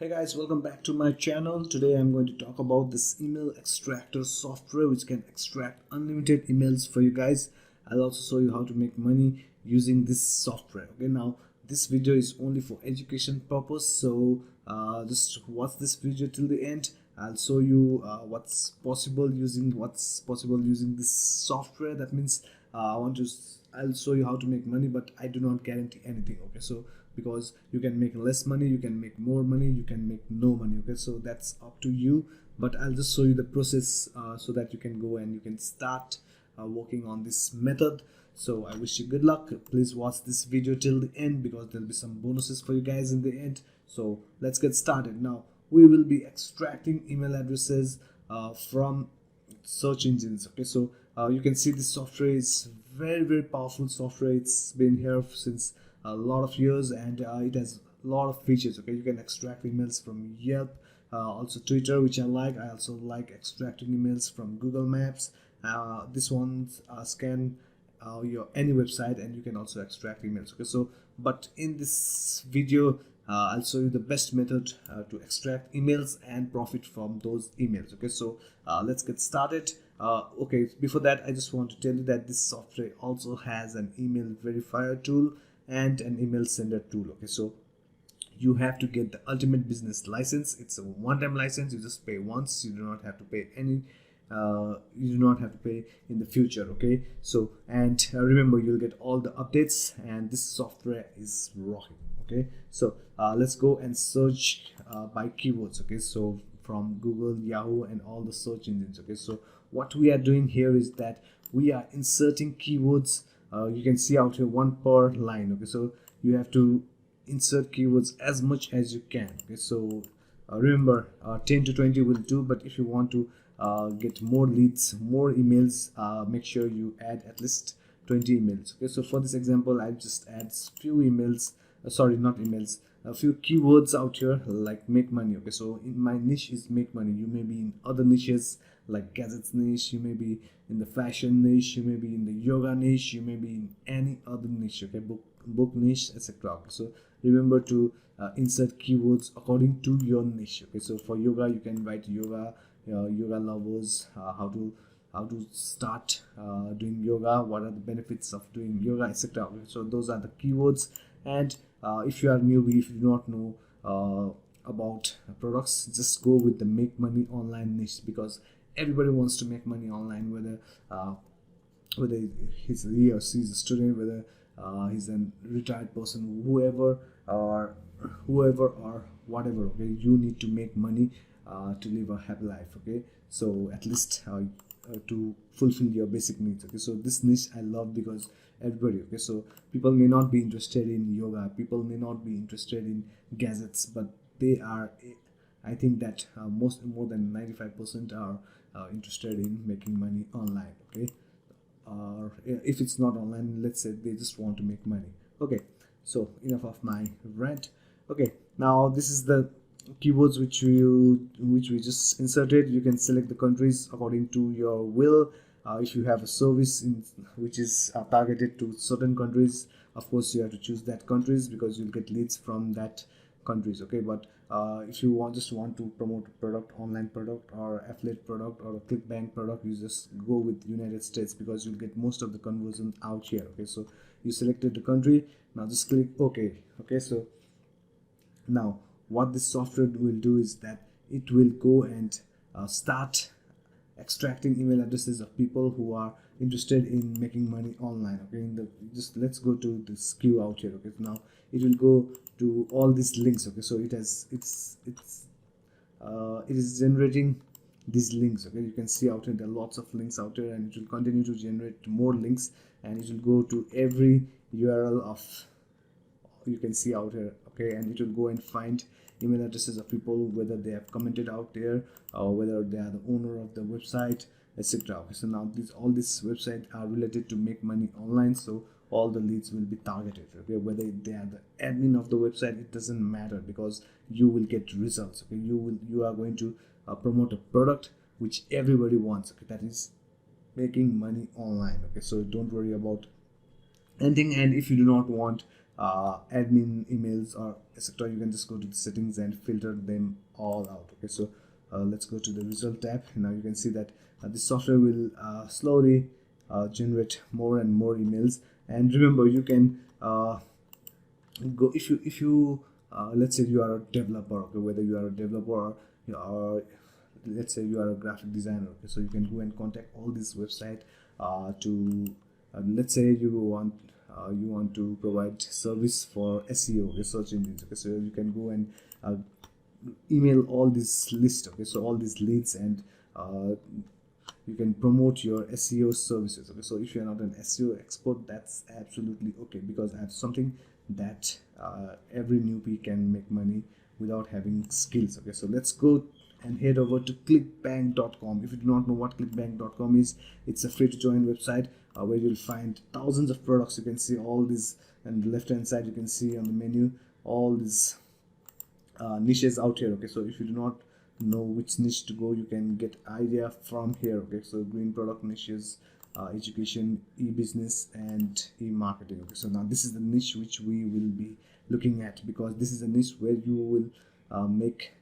Hey guys, welcome back to my channel. Today I'm going to talk about this email extractor software which can extract unlimited emails for you guys. I'll also show you how to make money using this software. Okay, now this video is only for education purpose, so just watch this video till the end. I'll show you what's possible using this software. That means I'll show you how to make money, but I do not guarantee anything. Okay, so because you can make less money, you can make more money, you can make no money. Okay, so that's up to you, but I'll just show you the process so that you can go and you can start working on this method. So I wish you good luck. Please watch this video till the end because there'll be some bonuses for you guys in the end. So let's get started. Now we will be extracting email addresses from search engines. Okay, so you can see this software is very powerful software. It's been here since a lot of years, and it has a lot of features. Okay, you can extract emails from Yelp, also Twitter, which I also like extracting emails from Google Maps. This one scan your any website, and you can also extract emails. Okay, so but in this video I'll show you the best method to extract emails and profit from those emails. Okay, so let's get started. Okay, before that I just want to tell you that this software also has an email verifier tool and an email sender tool. Okay, so you have to get the ultimate business license. It's a one-time license. You just pay once. You do not have to pay any you do not have to pay in the future. Okay, so and remember, you'll get all the updates, and this software is rocking. Okay, so let's go and search by keywords. Okay, so from Google, Yahoo, and all the search engines. Okay, so what we are doing here is that we are inserting keywords. You can see out here one per line. Okay, so you have to insert keywords as much as you can. Okay, so remember 10 to 20 will do, but if you want to get more leads, more emails, make sure you add at least 20 emails. Okay, so for this example I just add few emails, sorry, not emails, a few keywords out here like make money. Okay, so in my niche is make money. You may be in other niches like gadgets niche, you may be in the fashion niche, you may be in the yoga niche, you may be in any other niche. Okay, book niche, etc. Okay, so remember to insert keywords according to your niche. Okay, so for yoga you can write yoga, yoga lovers, how to start doing yoga, what are the benefits of doing yoga, etc. Okay, so those are the keywords. And if you are newbie, if you do not know about products, just go with the make money online niche, because everybody wants to make money online, whether he or she is a student, whether he's a retired person, whoever or whatever. Okay, you need to make money to live a happy life. Okay, so at least to fulfill your basic needs. Okay, so this niche I love because everybody, okay, so people may not be interested in yoga, people may not be interested in gadgets, but they are, I think that more than 95% are interested in making money online. Okay, or if it's not online, let's say they just want to make money. Okay, so enough of my rant. Okay, now this is the keywords which we just inserted. You can select the countries according to your will. If you have a service which is targeted to certain countries, of course you have to choose that countries because you'll get leads from that countries. Okay, but if you just want to promote a product, online product or affiliate product or a clickbank product, you just go with United States because you'll get most of the conversion out here. Okay, so you selected the country. Now just click OK. Okay, so now what this software will do is that it will go and start extracting email addresses of people who are interested in making money online. Okay, just let's go to this queue out here. Okay, now it will go to all these links. Okay, so it is generating these links. Okay, you can see out here there are lots of links out here, and it will continue to generate more links, and it will go to every URL of, you can see out here. Okay, and it will go and find email addresses of people, whether they have commented out there or whether they are the owner of the website, etc. Okay, so now all these websites are related to make money online, so all the leads will be targeted. Okay, whether they are the admin of the website, it doesn't matter, because you will get results. Okay, you are going to promote a product which everybody wants. Okay, that is making money online. Okay, so don't worry about anything. And if you do not want admin emails or etc., you can just go to the settings and filter them all out. Okay, so let's go to the result tab. Now you can see that this software will slowly generate more and more emails. And remember, you can go if you let's say you are a developer, okay, whether you are a developer or you are, let's say you are a graphic designer, okay, so you can go and contact all these website to let's say you want to provide service for SEO, okay, search engines, okay, so you can go and email all this list, okay, so all these leads, and you can promote your SEO services. Okay, so if you're not an SEO expert, that's absolutely okay, because I have something that every newbie can make money without having skills. Okay, so let's go and head over to clickbank.com. If you do not know what clickbank.com is, it's a free to join website where you'll find thousands of products. You can see all these, and the left hand side you can see on the menu all these niches out here. Okay, so if you do not know which niche to go, you can get idea from here. Okay, so green product niches, education, e-business, and e-marketing. Okay, so now this is the niche which we will be looking at, because this is a niche where you will make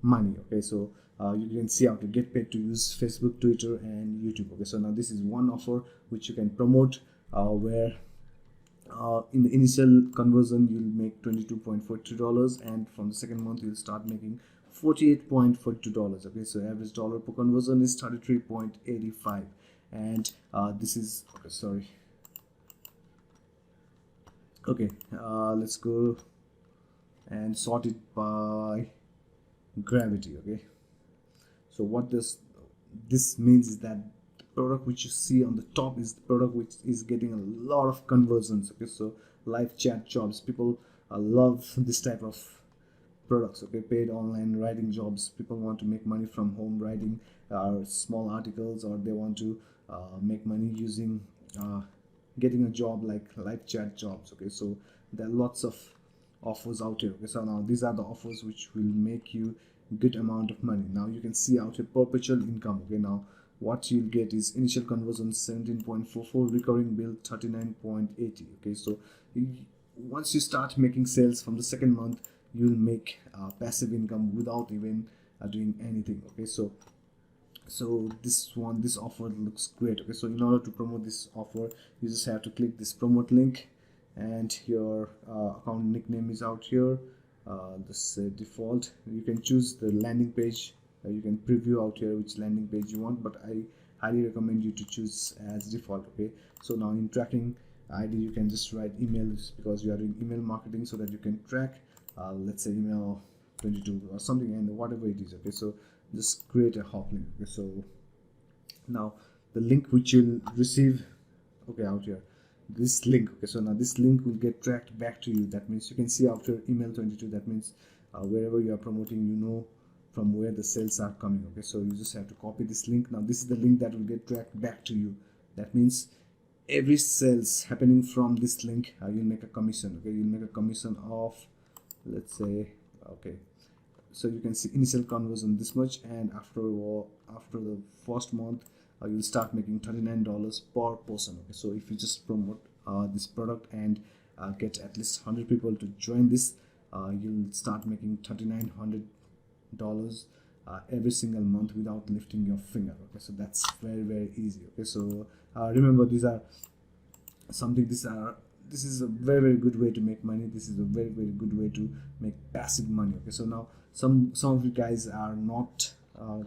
money. Okay, so you can see how to get paid to use Facebook, Twitter, and YouTube. Okay, so now this is one offer which you can promote where in the initial conversion you'll make $22.42, and from the second month you'll start making $48.42. Okay, so average dollar per conversion is 33.85, and this is okay, sorry, okay, let's go and sort it by gravity. Okay, so what does this means is that the product which you see on the top is the product which is getting a lot of conversions. Okay, so live chat jobs, people love this type of products. Okay, paid online writing jobs, people want to make money from home writing small articles, or they want to make money using getting a job like live chat jobs. Okay, so there are lots of offers out here. Okay, so now these are the offers which will make you good amount of money. Now you can see out here perpetual income. Okay, now what you'll get is initial conversion 17.44, recurring bill 39.80. Okay, so once you start making sales from the second month, you'll make passive income without even doing anything. Okay, so this offer looks great. Okay, so in order to promote this offer, you just have to click this promote link, and your account nickname is out here. This default, you can choose the landing page. You can preview out here which landing page you want, but I highly recommend you to choose as default. Okay, so now in tracking ID, you can just write emails, because you are doing email marketing, so that you can track let's say email 22 or something, and whatever it is. Okay, so just create a hop link. Okay, so now the link which you'll receive, okay, out here, this link. Okay, so now this link will get tracked back to you. That means you can see after email 22, that means wherever you are promoting, you know from where the sales are coming. Okay, so you just have to copy this link. Now this is the link that will get tracked back to you. That means every sales happening from this link, you'll make a commission. Okay, you'll make a commission of, let's say, okay, so you can see initial conversion this much, and after the first month you'll start making $39 per person. Okay, so if you just promote this product and get at least 100 people to join this, you'll start making $3,900 every single month without lifting your finger. Okay, so that's very easy. Okay, so remember, this is a very good way to make money. This is a very good way to make passive money. Okay, so now some of you guys are not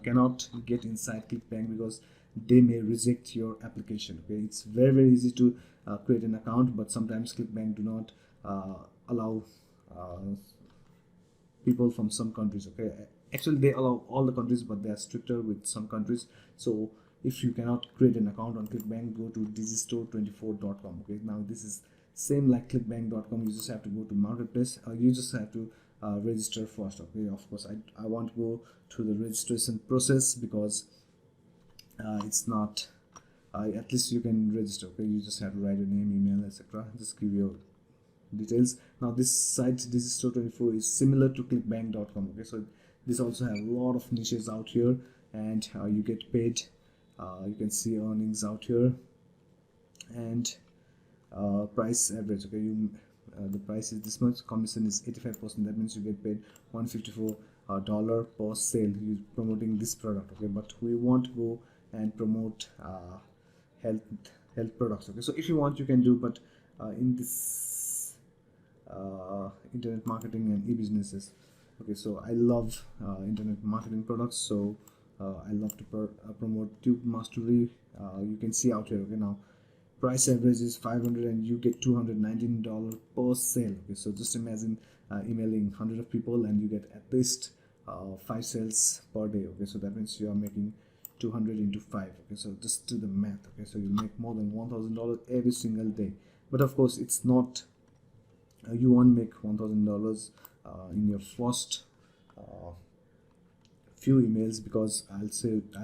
cannot get inside ClickBank because they may reject your application. Okay, it's very easy to create an account, but sometimes ClickBank do not allow people from some countries. Okay, actually they allow all the countries, but they are stricter with some countries. So if you cannot create an account on ClickBank, go to digistore24.com. okay, now this is same like clickbank.com. you just have to go to marketplace. You just have to register first. Okay, of course I won't go through the registration process because it's not at least you can register. Okay, you just have to write your name, email, etc. Just give your details. Now this site digistore24 is similar to clickbank.com. okay, so this also have a lot of niches out here, and you get paid. You can see earnings out here, and price average. Okay, the price is this much, commission is 85%. That means you get paid $154 per sale you promoting this product. Okay, but we want to go and promote health products. Okay, so if you want you can do, but in this internet marketing and e-businesses. Okay, so I love internet marketing products, so I love to promote Tube Mastery. You can see out here. Okay, now price average is 500 and you get $219 per sale. Okay, so just imagine emailing 100 of people and you get at least 5 sales per day. Okay, so that means you are making 200 into 5. Okay, so just do the math. Okay, so you make more than $1,000 every single day. But of course it's not you won't make $1,000 in your first few emails, because I'll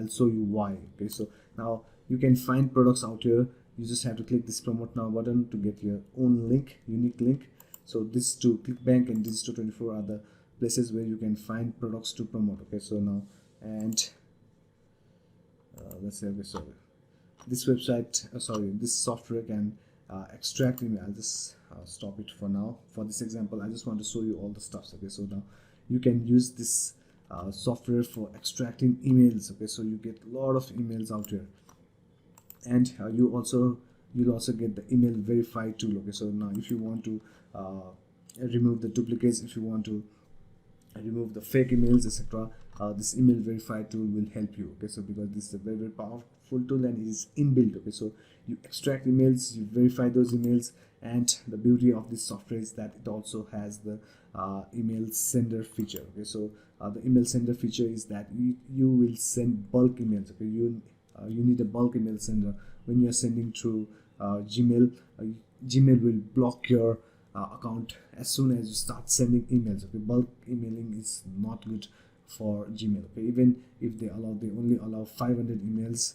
show you why. Okay, so now you can find products out here. You just have to click this promote now button to get your own link, unique link. So this to ClickBank and Digistore24 are the places where you can find products to promote. Okay, so now and let's say, okay, so this website this software can extract email. I'll just stop it for now. For this example I just want to show you all the stuffs. Okay, so now you can use this software for extracting emails. Okay, so you get a lot of emails out here, and you'll also get the email verify tool. Okay, so now if you want to remove the duplicates, if you want to remove the fake emails, etc., this email verify tool will help you. Okay, so because this is a very powerful tool and it is inbuilt. Okay, so you extract emails, you verify those emails, and the beauty of this software is that it also has the email sender feature. Okay, so the email sender feature is that you will send bulk emails. Okay, you need a bulk email sender. When you are sending through Gmail, Gmail will block your account as soon as you start sending emails. Okay, bulk emailing is not good for Gmail. Okay, even if they only allow 500 emails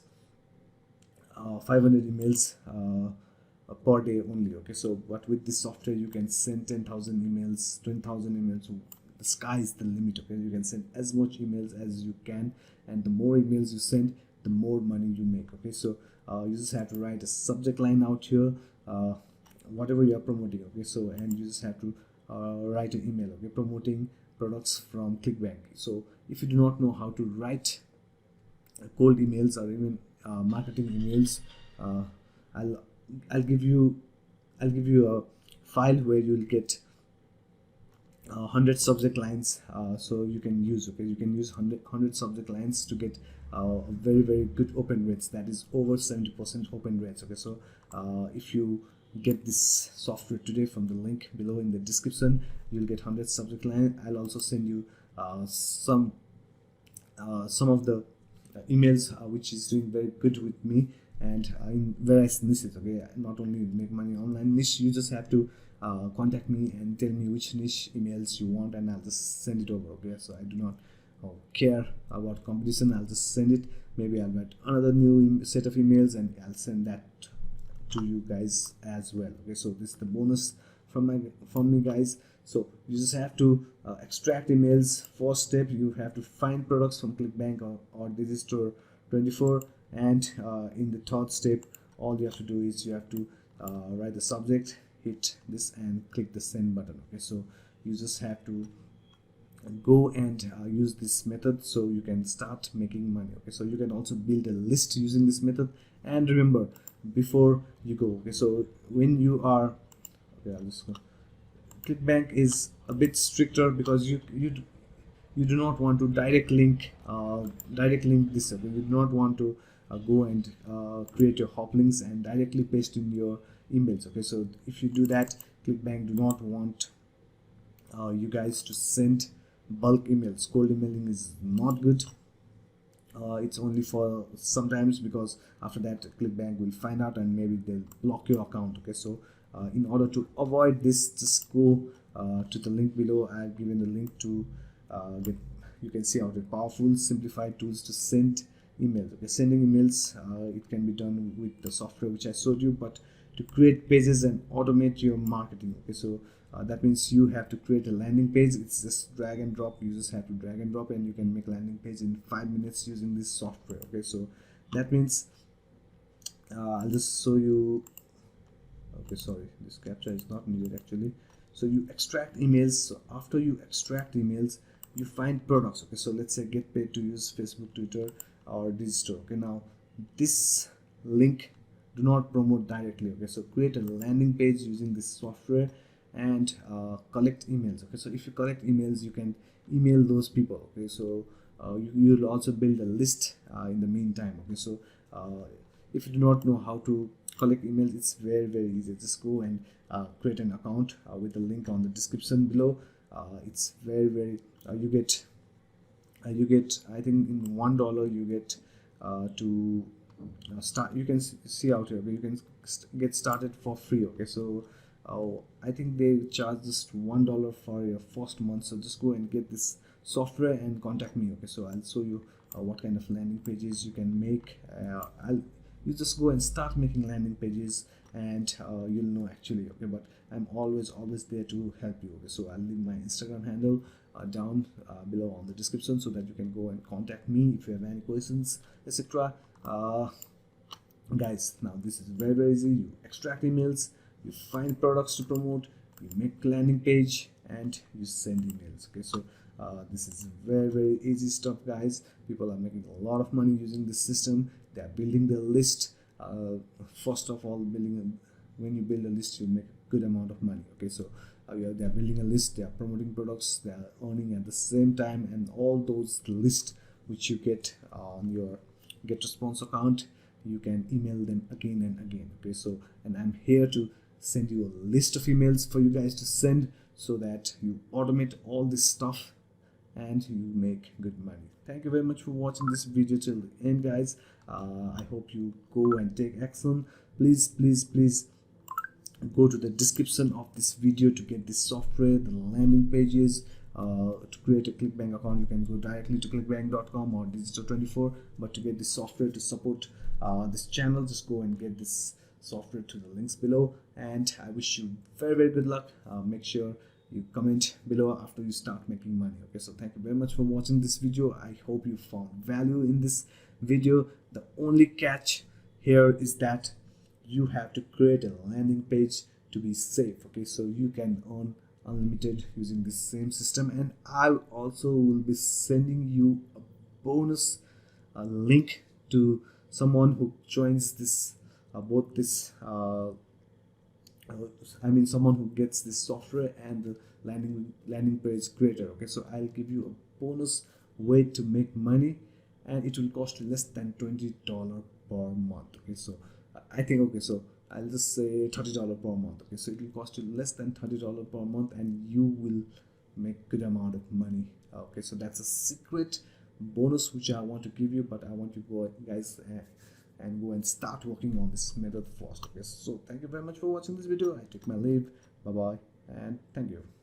per day only. Okay, so but with this software you can send 10,000 emails, 20,000 emails. The sky is the limit. Okay, you can send as much emails as you can, and the more emails you send, the more money you make. Okay, so you just have to write a subject line out here, whatever you are promoting. Okay, so and you just have to write an email. Okay, promoting products from ClickBank. So if you do not know how to write cold emails or even marketing emails, I'll give you a file where you'll get 100 subject lines, so you can use. Okay, you can use 100 subject lines to get very good open rates. That is over 70% open rates. Okay, so if you get this software today from the link below in the description, you'll get 100 subject line. I'll also send you some of the emails which is doing very good with me and in various niches. Okay, not only make money online niche, you just have to contact me and tell me which niche emails you want, and I'll just send it over. Okay, so I do not care about competition. I'll just send it. Maybe I'll write another new set of emails and I'll send that to you guys as well. Okay, so this is the bonus from me, guys. So you just have to extract emails. First step, you have to find products from ClickBank or Digistore24, and in the third step, all you have to do is you have to write the subject, hit this and click the send button. Okay, so you just have to go and use this method so you can start making money. Okay, so you can also build a list using this method. And remember, before you go, okay, so when you are, okay, I'll just go. ClickBank is a bit stricter because you do not want to direct link this. Okay, you do not want to go and create your hop links and directly paste in your emails. Okay, so if you do that, ClickBank do not want you guys to send bulk emails. Cold emailing is not good. It's only for sometimes, because after that ClickBank will find out and maybe they'll block your account. Okay, so in order to avoid this, just go to the link below. I've given the link to you can see out the powerful simplified tools to send emails. Okay, sending emails, it can be done with the software which I showed you, but to create pages and automate your marketing. Okay, so that means you have to create a landing page. It's just drag and drop. You just have to drag and drop and you can make landing page in 5 minutes using this software. Okay, so that means I'll just show you. Okay, sorry, this captcha is not needed actually. So you extract emails. So after you extract emails, you find products. Okay, so let's say get paid to use Facebook, Twitter, or Digistore. Okay, now this link do not promote directly. Okay, so create a landing page using this software and collect emails. Okay, so if you collect emails, you can email those people. Okay, so you'll also build a list in the meantime. Okay, so if you do not know how to collect emails, it's very easy. Just go and create an account with the link on the description below. It's very you get, I think in $1 you get to start. You can see out here, you can get started for free. Okay, so I think they charge just $1 for your first month. So just go and get this software and contact me. Okay, so I'll show you what kind of landing pages you can make. You just go and start making landing pages, and you'll know actually. Okay, but I'm always there to help you. Okay, so I'll leave my Instagram handle down below on the description, so that you can go and contact me if you have any questions, etc. Guys, now this is very easy. You extract emails, you find products to promote, you make landing page, and you send emails. Okay, so this is very easy stuff, guys. People are making a lot of money using this system. They are building the list. First of all, when you build a list, you make a good amount of money. Okay, so they are building a list, they are promoting products, they are earning at the same time, and all those lists which you get on your get response account, you can email them again and again. Okay, so and I'm here to send you a list of emails for you guys to send, so that you automate all this stuff and you make good money. Thank you very much for watching this video till the end, guys. I hope you go and take action. Please go to the description of this video to get this software, the landing pages. To create a ClickBank account, you can go directly to clickbank.com or Digistore24. But to get this software to support this channel, just go and get this software to the links below. And I wish you very good luck. Make sure you comment below after you start making money. Okay, so thank you very much for watching this video. I hope you found value in this video. The only catch here is that you have to create a landing page to be safe. Okay, so you can earn unlimited using this same system, and I also will be sending you a bonus link to someone who joins this I mean someone who gets this software and the landing page creator. Okay, so I'll give you a bonus way to make money, and it will cost you less than $20 per month. Okay, so I think, okay, so I'll just say $30 per month. Okay, so it will cost you less than $30 per month, and you will make good amount of money. Okay, so that's a secret bonus which I want to give you, but I want you guys and go and start working on this method first. Okay, so thank you very much for watching this video. I take my leave. Bye bye, and thank you.